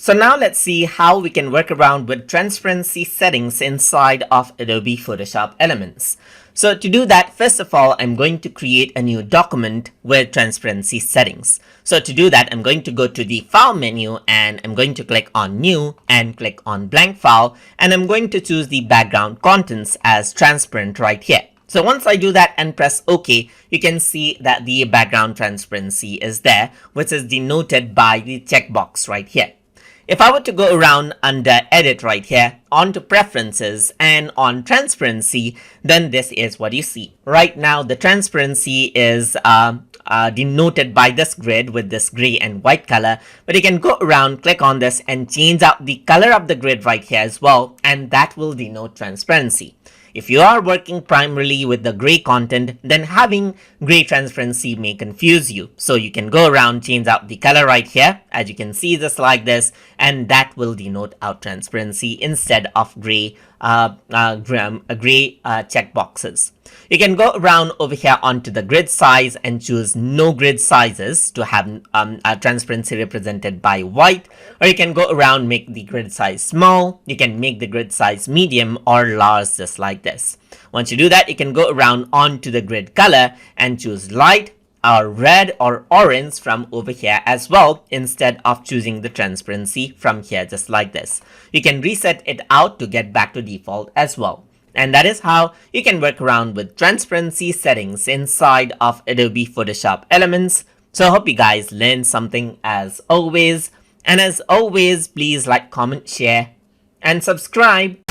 So now let's see how we can work around with transparency settings inside of Adobe Photoshop Elements. So to do that, first of all, I'm going to create a new document with transparency settings. So to do that, I'm going to go to the File menu and I'm going to click on New and click on Blank File, and I'm going to choose the background contents as transparent right here. So once I do that and press OK, you can see that the background transparency is there, which is denoted by the checkbox right here. If I were to go around under Edit right here, onto Preferences and on Transparency, then this is what you see. Right now, the transparency is denoted by this grid with this gray and white color, but you can go around, click on this and change out the color of the grid right here as well, and that will denote transparency. If you are working primarily with the gray content, then having gray transparency may confuse you. So you can go around, change out the color right here, as you can see just like this, and that will denote out transparency instead of gray check boxes. You can go around over here onto the grid size and choose no grid sizes to have transparency represented by white, or you can go around, make the grid size small, you can make the grid size medium or large just like this. Once you do that, you can go around onto the grid color and choose light or red or orange from over here as well, instead of choosing the transparency from here just like this. You can reset it out to get back to default as well. And that is how you can work around with transparency settings inside of Adobe Photoshop Elements. So I hope you guys learned something as always. And as always, please like, comment, share, and subscribe